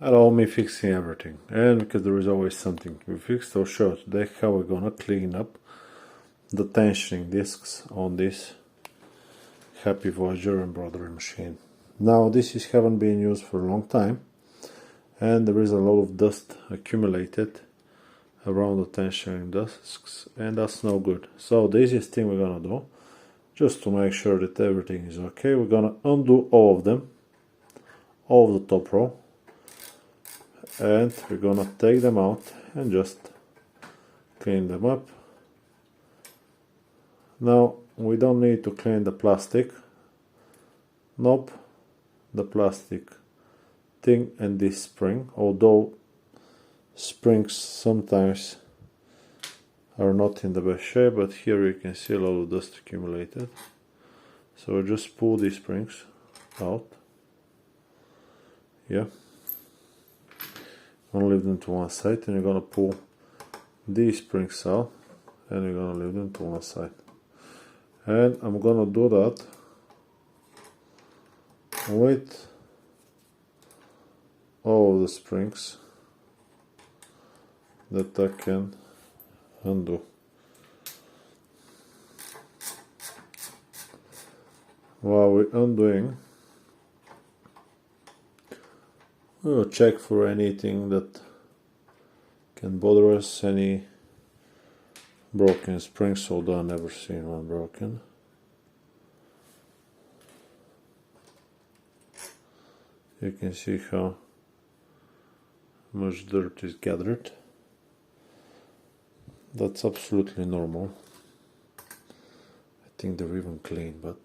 Allow me fixing everything, and because there is always something to be fixed, I'll show today how we're gonna clean up the tensioning discs on this Happy Voyager embroidery machine. Now this haven't been used for a long time, and there is a lot of dust accumulated around the tensioning discs, and that's no good. So the easiest thing we're gonna do, just to make sure that everything is okay, we're gonna undo all of them, all of the top row, and we're gonna take them out and just clean them up. Now we don't need to clean the plastic, nope, the plastic thing and this spring, although springs sometimes are not in the best shape, but here you can see a lot of dust accumulated. So just pull these springs out. Yeah, I'm gonna leave them to one side, and you're gonna pull these springs out, and you're gonna leave them to one side. And I'm gonna do that with all of the springs that I can undo. While we're undoing, we'll check for anything that can bother us, any broken springs, although I've never seen one broken. You can see how much dirt is gathered. That's absolutely normal. I think they're even clean, but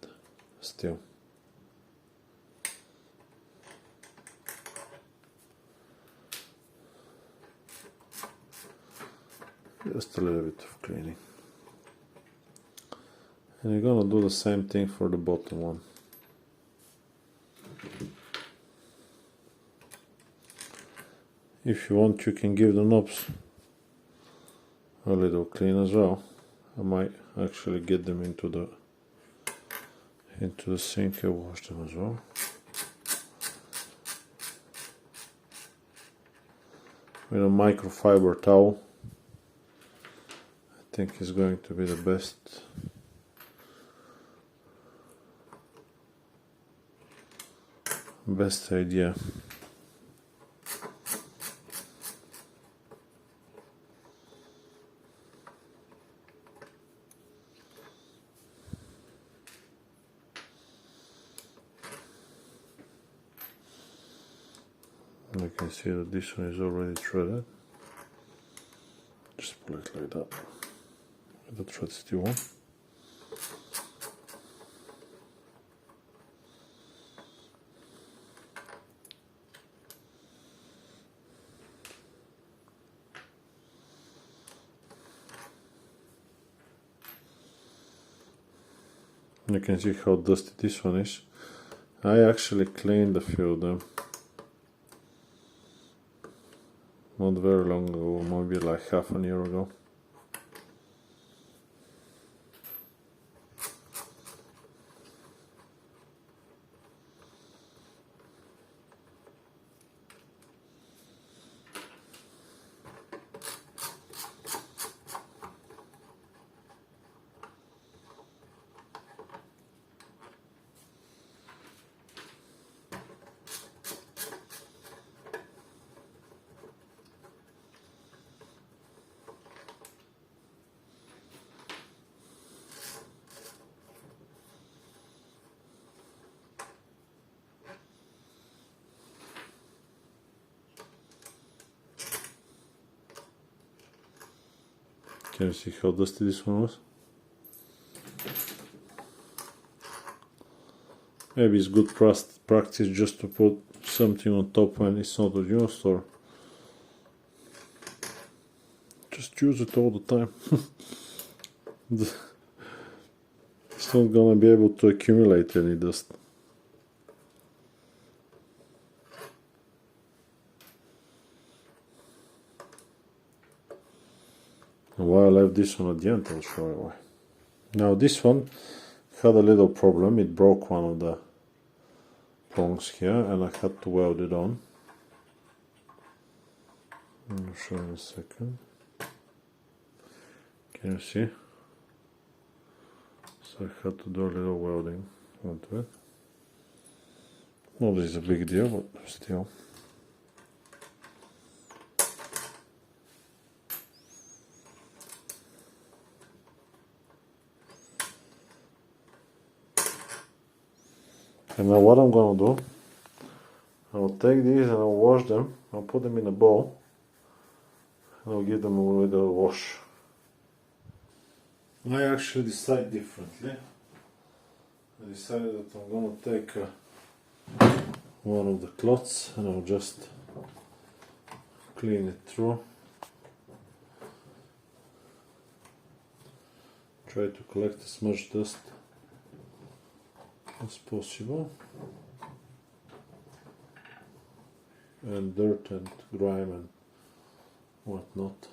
still. Just a little bit of cleaning. And you're gonna do the same thing for the bottom one. If you want, you can give the knobs a little clean as well. I might actually get them into the sink and wash them as well. With a microfiber towel, I think is going to be the best idea. You can see that this one is already threaded. Just pull it like that, with the thread still on. You can see how dusty this one is. I actually cleaned a few of them not very long ago, maybe like half a year ago. Can you see how dusty this one was? Maybe it's good practice just to put something on top when it's not used, or just use it all the time. It's not gonna be able to accumulate any dust. Why I left this one at the end, I'll show you why. Now this one had a little problem, it broke one of the prongs here and I had to weld it on. I'll show you in a second. Can you see? So I had to do a little welding onto it. Not that it's a big deal, but still. And now what I'm gonna do, I'll take these and I'll wash them. I'll put them in a bowl and I'll give them a little wash. I actually decide differently. I decided that I'm gonna take one of the cloths and I'll just clean it through. Try to collect as much dust as possible, and dirt and grime and whatnot.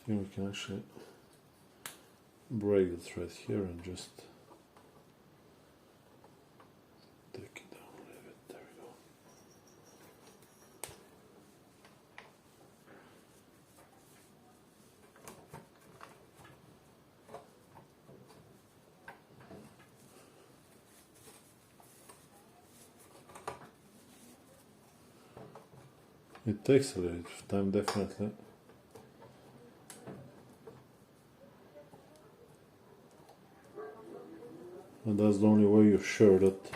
I think we can actually break the thread here and just take it down a little bit. There we go. It takes a little bit of time, definitely. And that's the only way you're sure that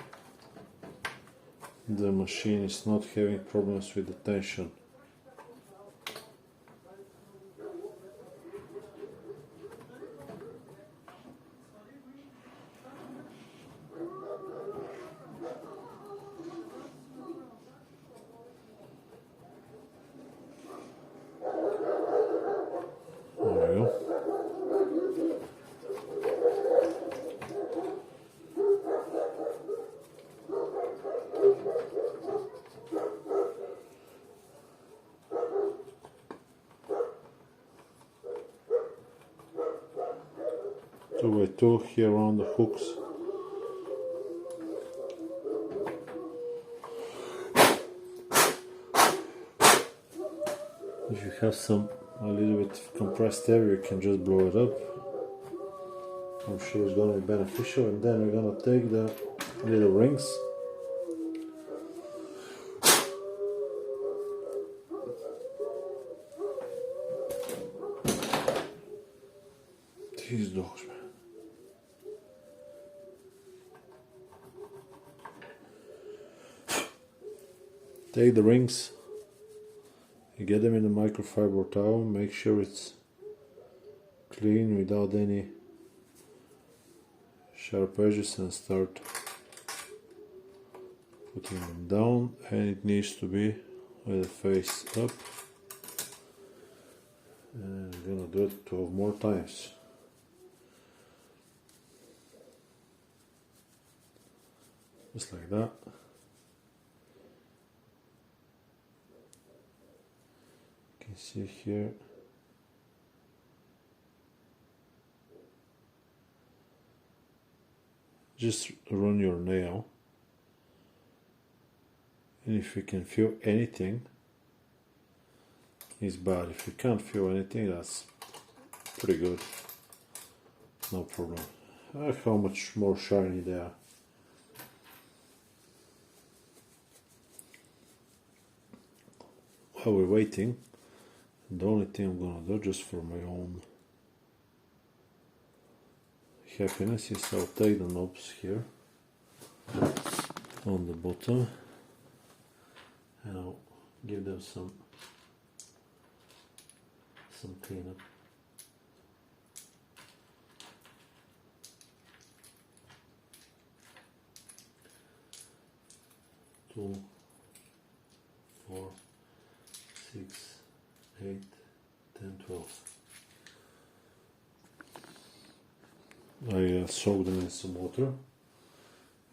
the machine is not having problems with the tension. There we go. Two by two here around the hooks. If you have a little bit of compressed air, you can just blow it up. I'm sure it's going to be beneficial. And then we're going to take the little rings. These dogs, man. Take the rings, you get them in a microfiber towel, make sure it's clean without any sharp edges, and start putting them down, and it needs to be with the face up. And I'm gonna do it 12 more times. Just like that. You can see here. Just run your nail, and if you can feel anything, it's bad. If you can't feel anything, that's pretty good. No problem. How much more shiny they are. While we're waiting, the only thing I'm gonna do, just for my own happiness, is I'll take the knobs here on the bottom and I'll give them some cleanup. Two, four, 6, 8, 10, 12. I soak them in some water,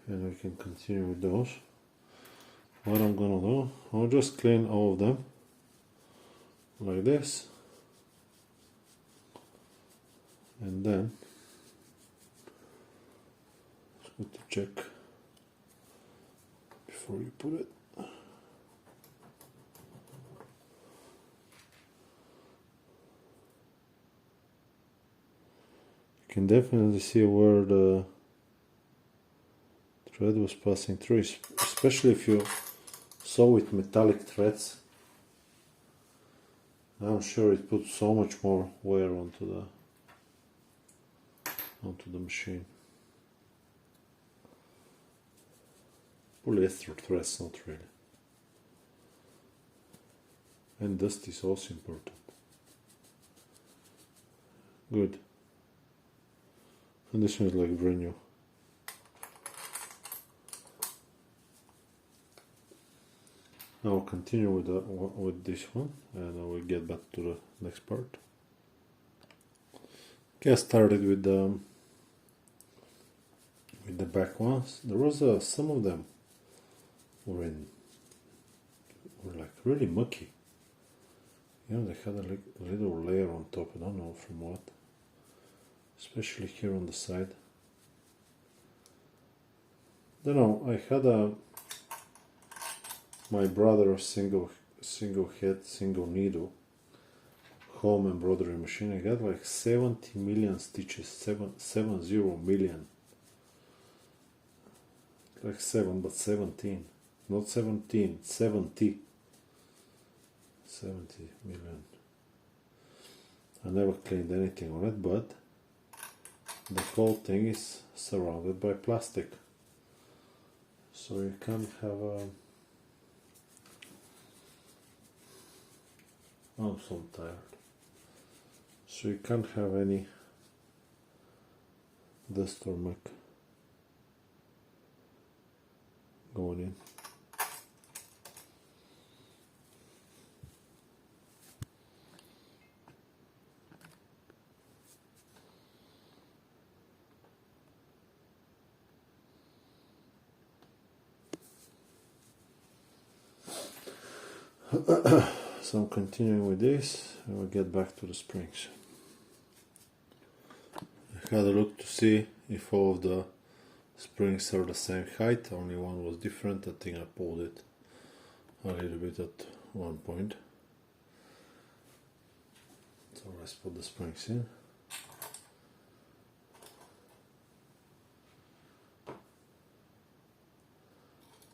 and we can continue with those. What I'm gonna do, I'll just clean all of them like this, and then it's good to check before you put it. You can definitely see where the thread was passing through, especially if you sew with metallic threads. I'm sure it puts so much more wear onto the machine. Polyester threads, not really. And dust is also important. Good. And this one is like brand new. Now I'll continue with this one, and I will get back to the next part. Okay, I started with the back ones. There was some of them were like really mucky. You know, they had a little layer on top. I don't know from what. Especially here on the side. Don't know. I had my brother's single head, single needle home embroidery machine. I got like 70 million stitches, 70 million. Like 7, but 17. Not 17, 70. 70 million. I never cleaned anything on it, but the whole thing is surrounded by plastic. So you can't have a... I'm so tired. So you can't have any dust or muck going in. So I'm continuing with this, and we'll get back to the springs. I had a look to see if all of the springs are the same height. Only one was different. I think I pulled it a little bit at one point. So let's put the springs in.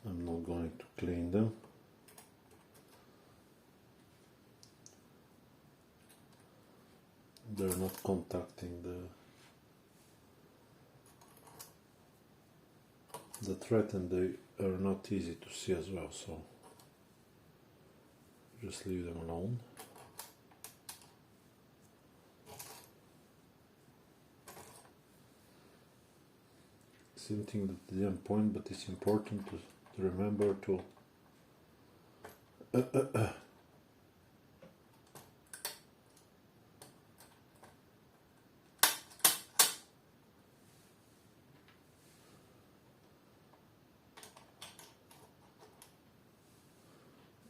I'm not going to clean them. They're not contacting the thread, and they are not easy to see as well, so just leave them alone. Same thing that I didn't point, but it's important to remember to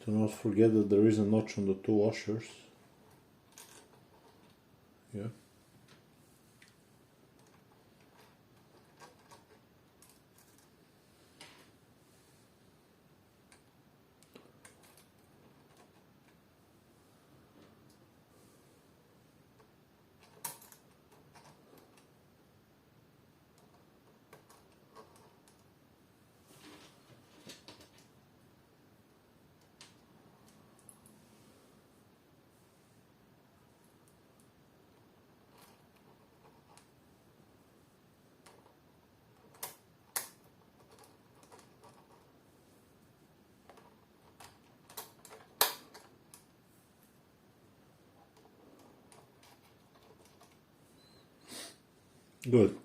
do not forget that there is a notch on the two washers. Yeah. Good.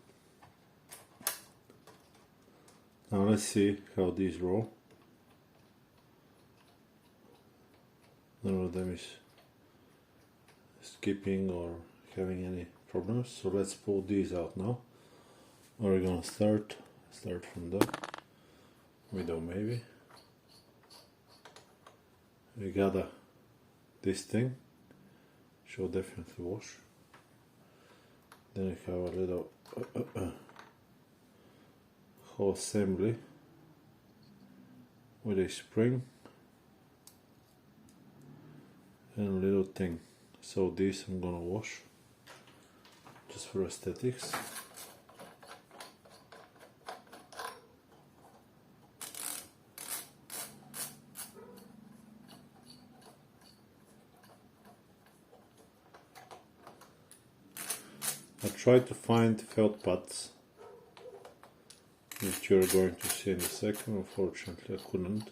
Now let's see how these roll. none of them is skipping or having any problems. So let's pull these out now. We're gonna start from the middle maybe. We got this thing, should definitely wash. Then we have a little whole assembly with a spring and a little thing. So this I'm gonna wash just for aesthetics. I tried to find felt pads which you're going to see in a second. Unfortunately I couldn't.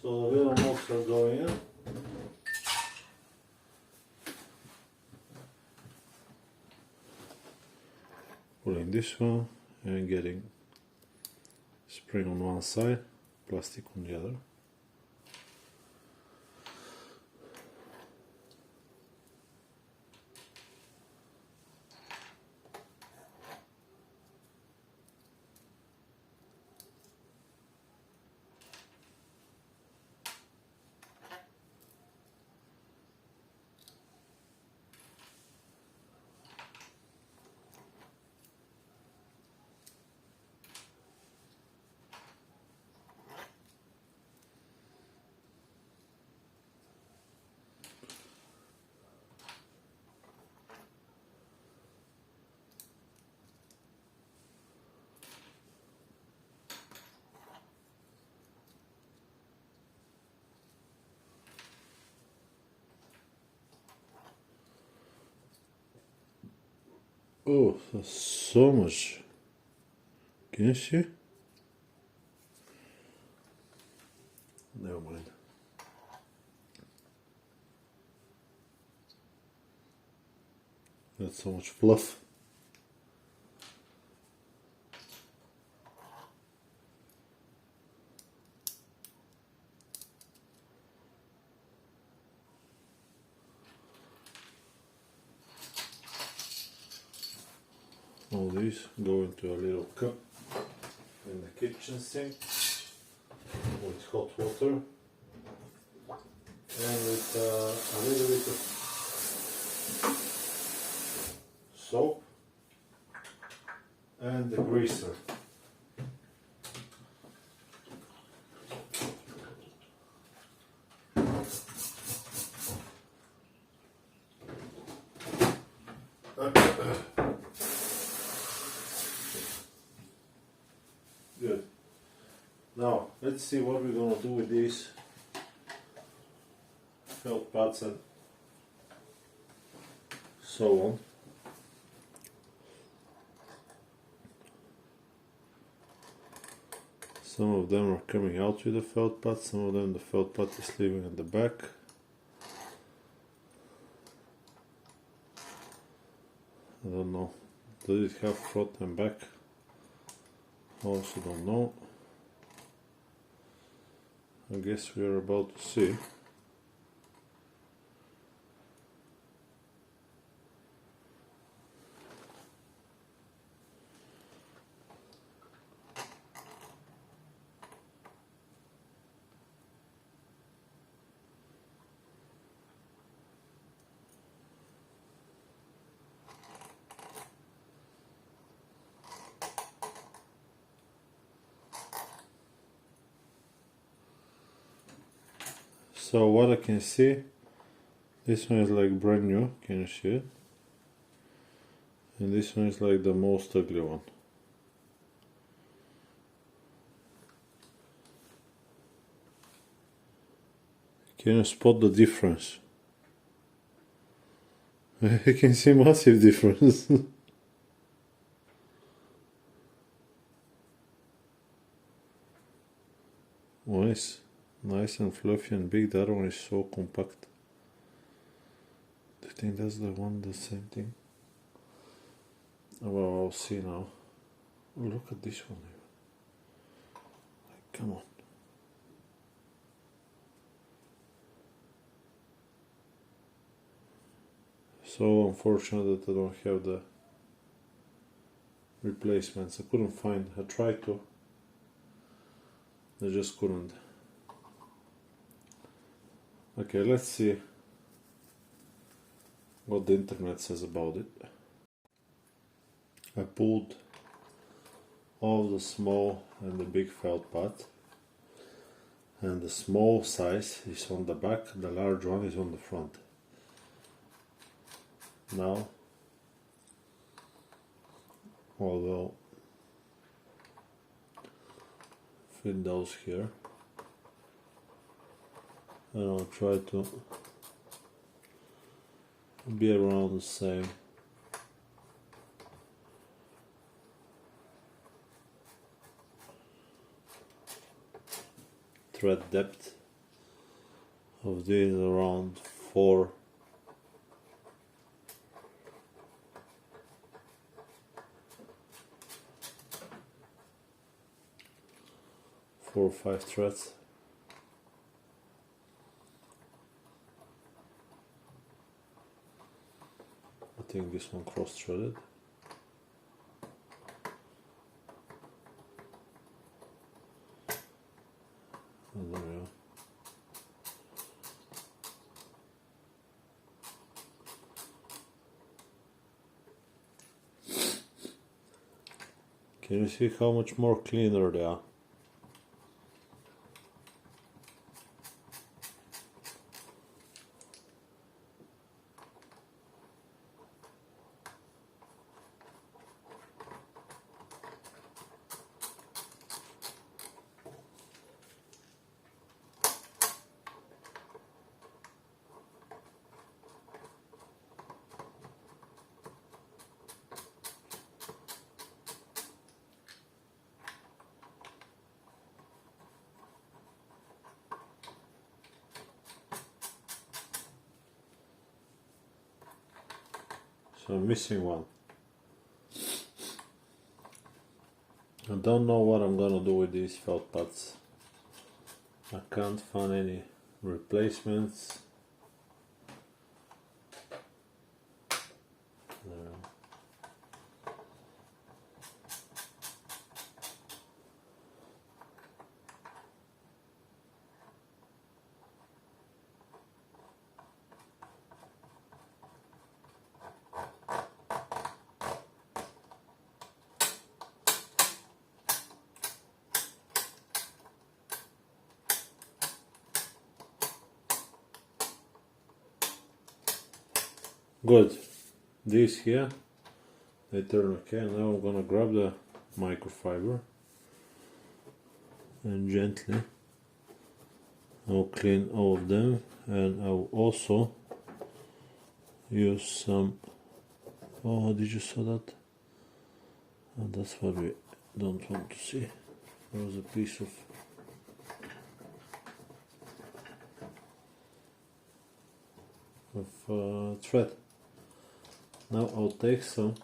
So the little moles are going in. Pulling this one and getting spring on one side, plastic on the other. Oh, there's so much. Can you see? Never mind. That's so much fluff. All these go into a little cup in the kitchen sink with hot water and with a little bit of soap and the greaser. Good. Now let's see what we're gonna do with these felt pads and so on. Some of them are coming out with the felt pad, some of them the felt pad is leaving at the back. I don't know. Does it have front and back? I also don't know. I guess we are about to see. So what I can see, this one is like brand new, can you see it? And this one is like the most ugly one. Can you spot the difference? You can see massive difference. Nice. Nice and fluffy and big. The other one is so compact. Do you think that's the one, the same thing? Well, I'll see now. Look at this one. Like, come on. So unfortunate that I don't have the replacements. I couldn't find. I tried to. I just couldn't. Okay, let's see what the internet says about it. I pulled all the small and the big felt pad, and the small size is on the back, the large one is on the front. Now, although fit those here, and I'll try to be around the same. Thread depth of these around 4 or 5 threads. I think this one cross-threaded. And there we are. Can you see how much more cleaner they are? So I'm missing one. I don't know what I'm gonna do with these felt pads. I can't find any replacements. Good. These here, they turn okay. Now I'm gonna grab the microfiber and gently I'll clean all of them, and I'll also use some. Oh, did you saw that? Oh, that's what we don't want to see. There was a piece of thread. Now I'll take some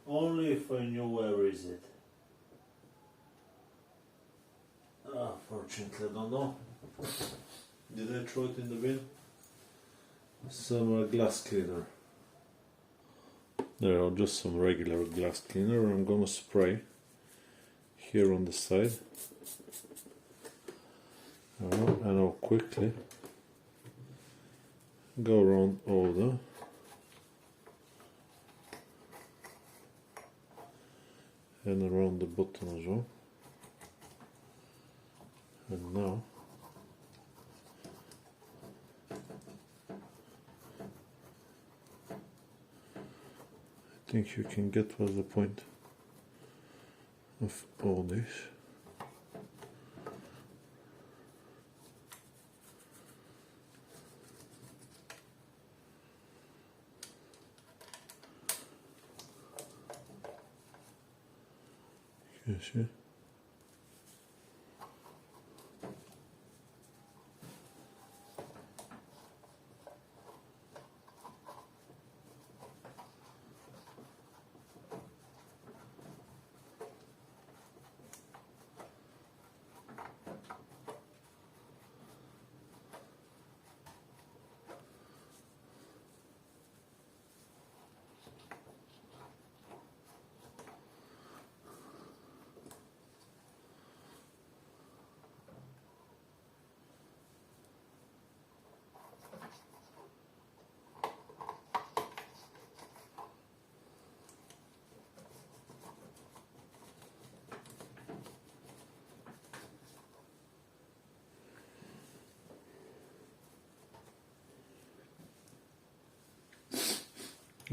only if I knew where is it. Fortunately I don't know. Did I throw it in the bin? Some glass cleaner. There are just some regular glass cleaner. I'm gonna spray here on the side, and I'll quickly go around all the and around the bottom as well. And now I think you can get what's the point of all this. You see?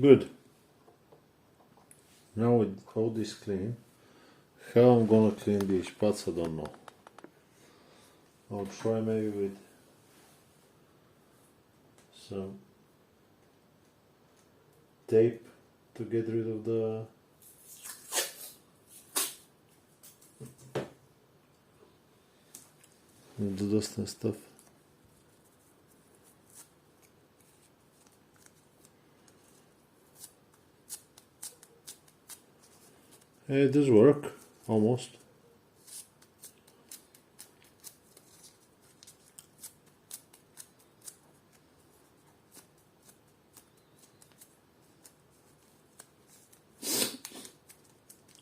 Good. Now with all this clean, how I'm gonna clean these spots I don't know. I'll try maybe with some tape to get rid of the dust and stuff. It does work, almost.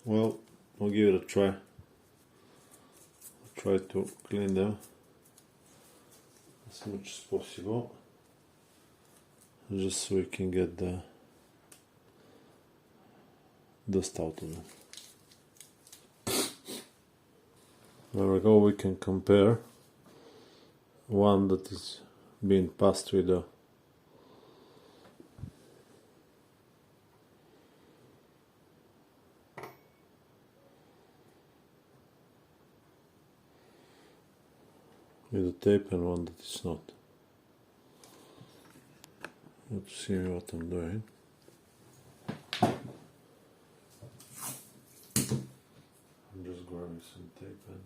Well, I'll give it a try. I'll try to clean them as much as possible, just so we can get the dust out of them. There we go, we can compare one that is being passed with the tape and one that is not. Let's see what I'm doing. I'm just grabbing some tape and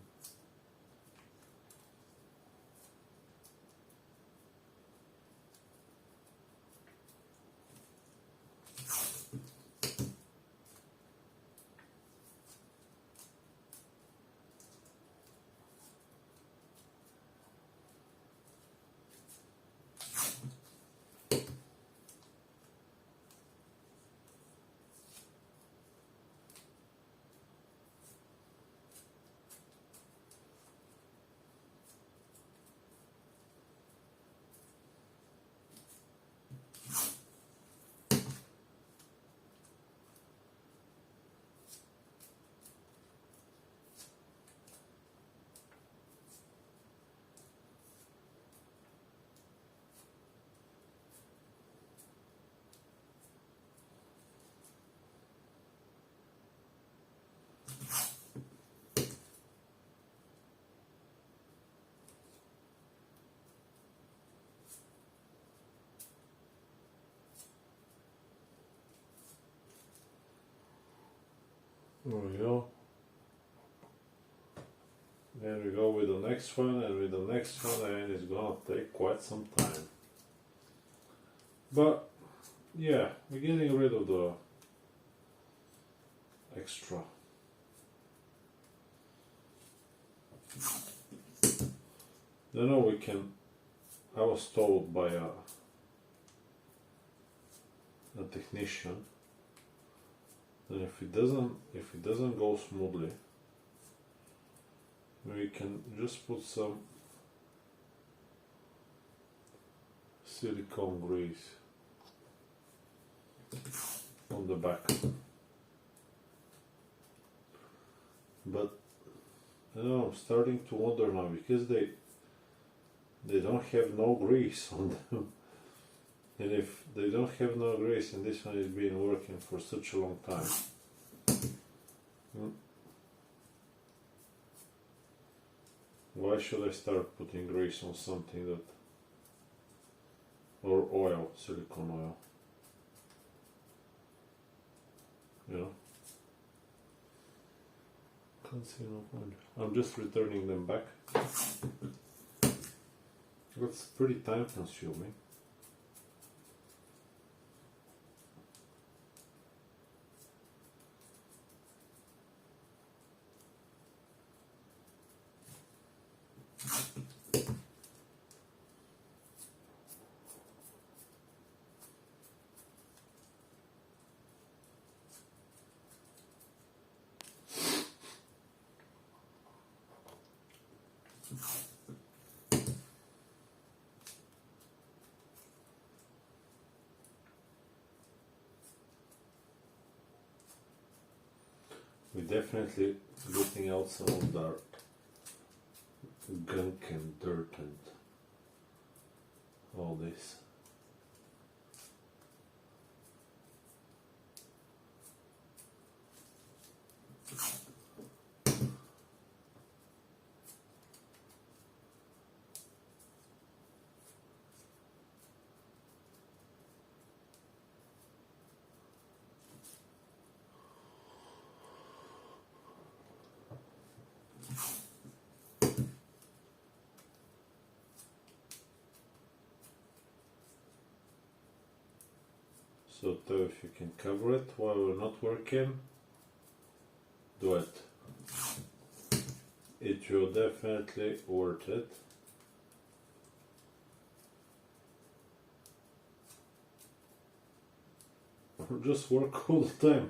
there we go. There we go with the next one and with the next one, and it's gonna take quite some time. But yeah, we're getting rid of the extra. Then we can, I was told by a technician that if it doesn't go smoothly, we can just put some silicone grease on the back. but you know, I'm starting to wonder now because they don't have no grease on them. And if they don't have no grease and this one is been working for such a long time, why should I start putting grease on something that, or oil, silicone oil, you know? Can't see no point. I'm just returning them back. That's pretty time consuming. We're definitely getting out some of the gunk and dirt and all this. So if you can cover it while we're not working, do it. It will definitely worth it. Or just work all the time.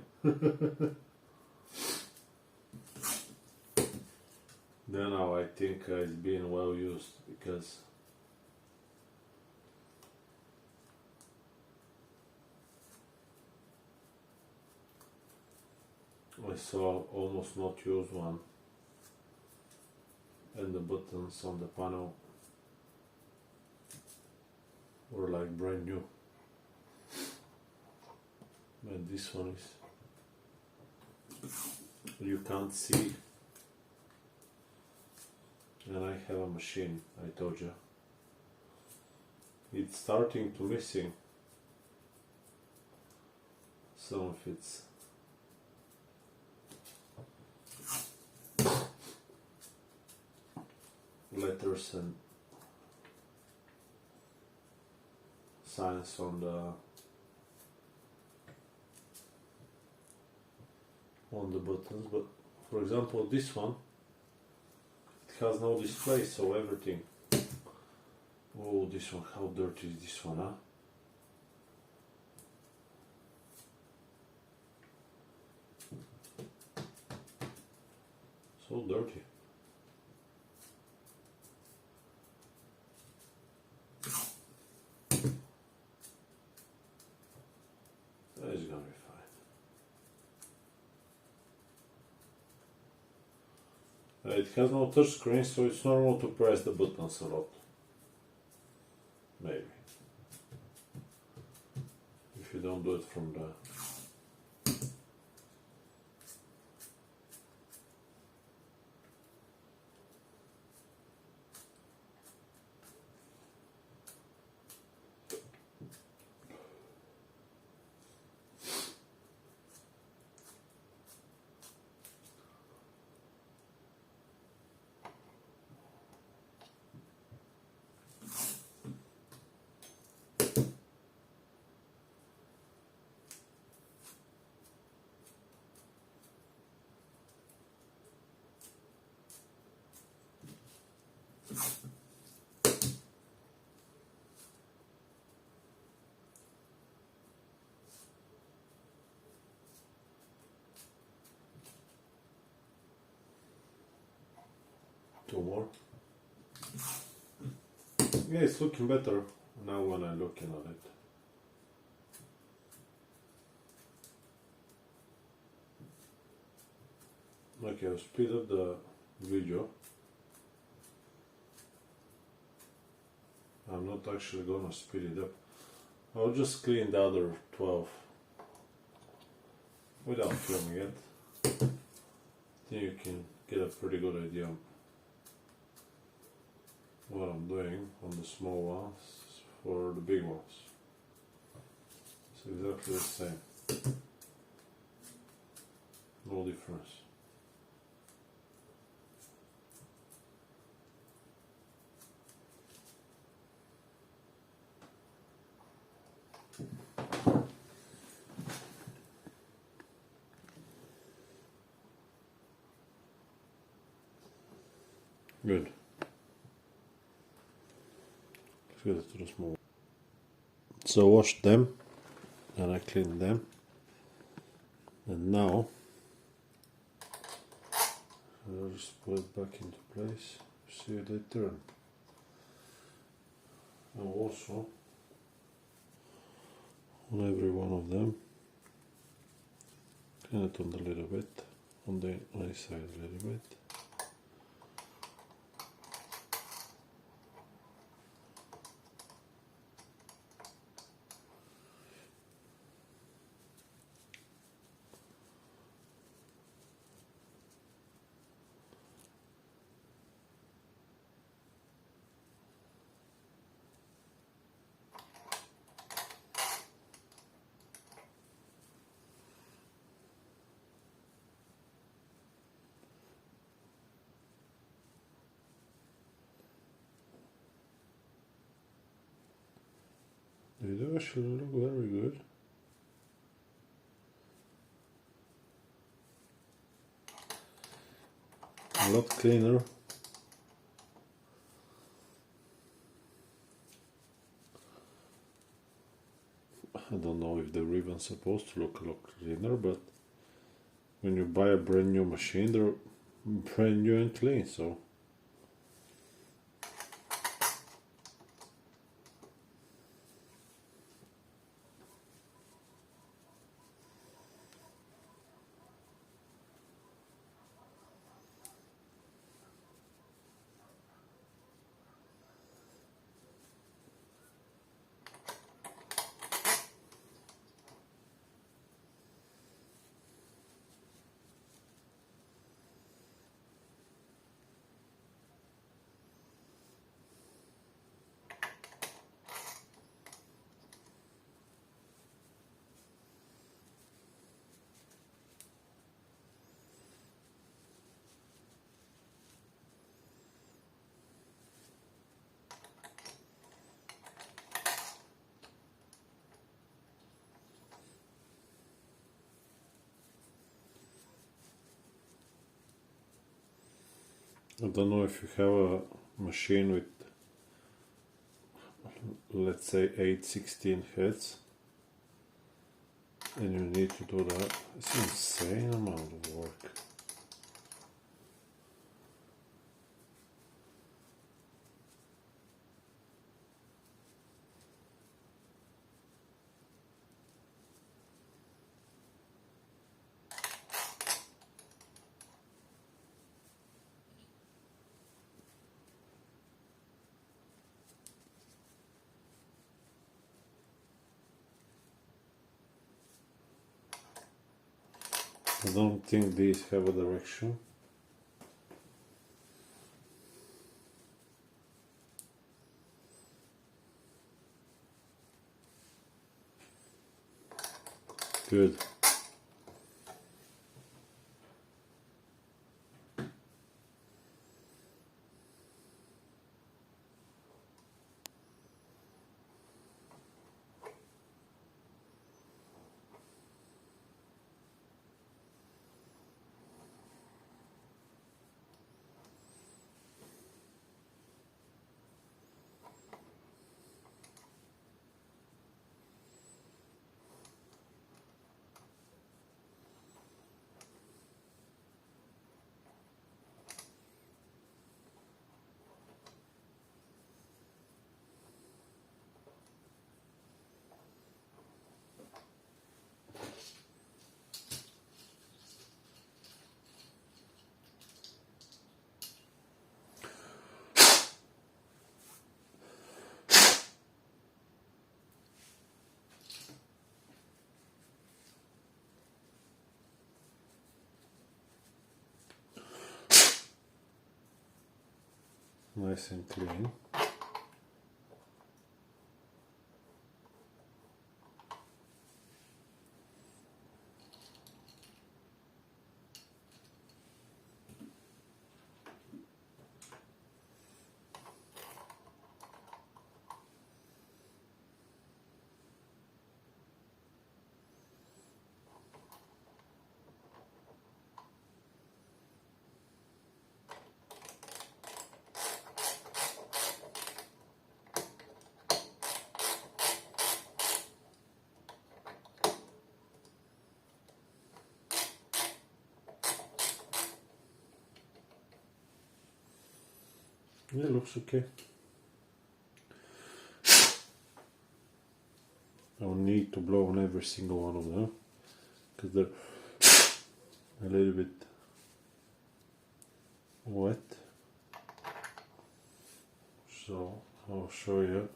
Then now I think it's being well used because I saw almost not use one and the buttons on the panel were like brand new. And this one is, you can't see, and I have a machine, I told you. It's starting to missing some of its letters and signs on the buttons, but for example this one, it has no display, so everything. Oh, this one, how dirty is this one, huh? So dirty. That is gonna be fine. It has no touch screen, so it's normal to press the buttons a lot. Maybe. If you don't do it from the two more. Yeah, it's looking better now when I'm looking at it. Okay, I'll speed up the video. I'm not actually gonna speed it up. I'll just clean the other 12 without filming it. Then you can get a pretty good idea what I'm doing on the small ones for the big ones. It's exactly the same. No difference. Good. Let's get it to the small. So wash them and I clean them. And now I'll just put it back into place. See if they turn. And also on every one of them, clean it on the little bit, on the inside a little bit. They do actually look very good. A lot cleaner. I don't know if they're even supposed to look a lot cleaner, but when you buy a brand new machine, they're brand new and clean, so I don't know if you have a machine with, let's say, 8/16 heads and you need to do that. It's an insane amount of work. I don't think these have a direction. Good. nice and clean. Yeah, looks okay. I don't need to blow on every single one of them because they're a little bit wet. So I'll show you.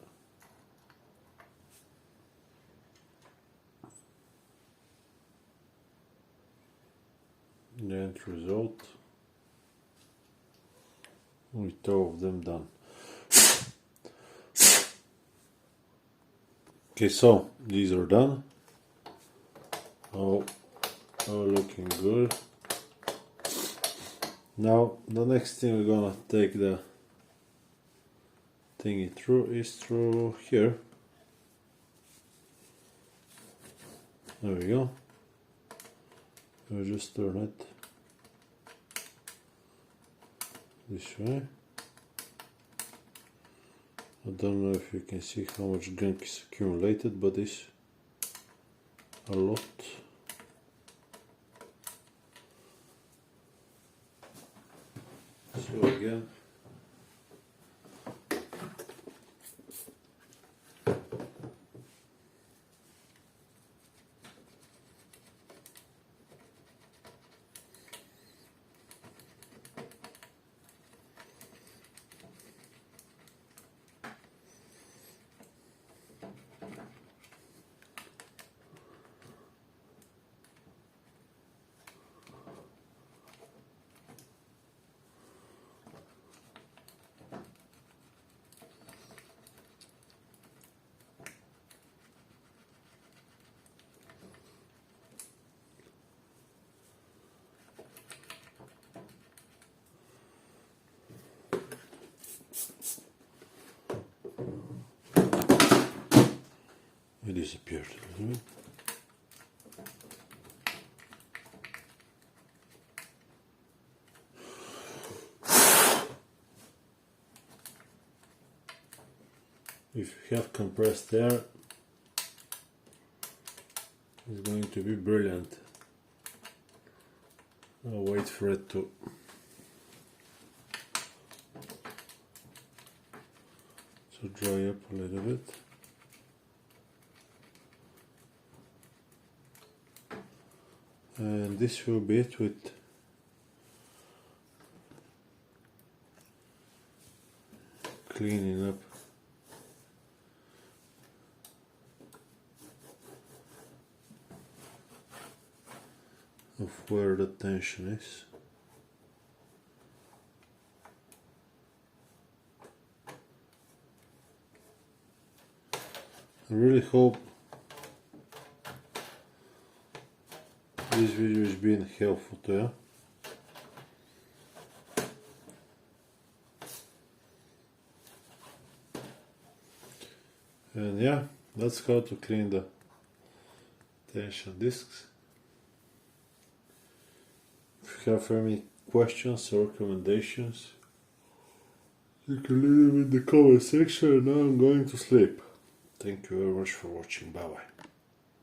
The end result with all of them done. Okay, so these are done. All looking good. Now the next thing we're gonna take the thingy through is through here. There we go. We'll just turn it this way. I don't know if you can see how much gunk is accumulated, but it's a lot. So again, it disappeared a little bit. If you have compressed air, it's going to be brilliant. I'll wait for it to dry up a little bit. And this will be it with cleaning up of where the tension is. I really hope this video has been helpful to you. And yeah, that's how to clean the tension discs. If you have any questions or recommendations, you can leave them in the comment section, and now I'm going to sleep. Thank you very much for watching. Bye bye.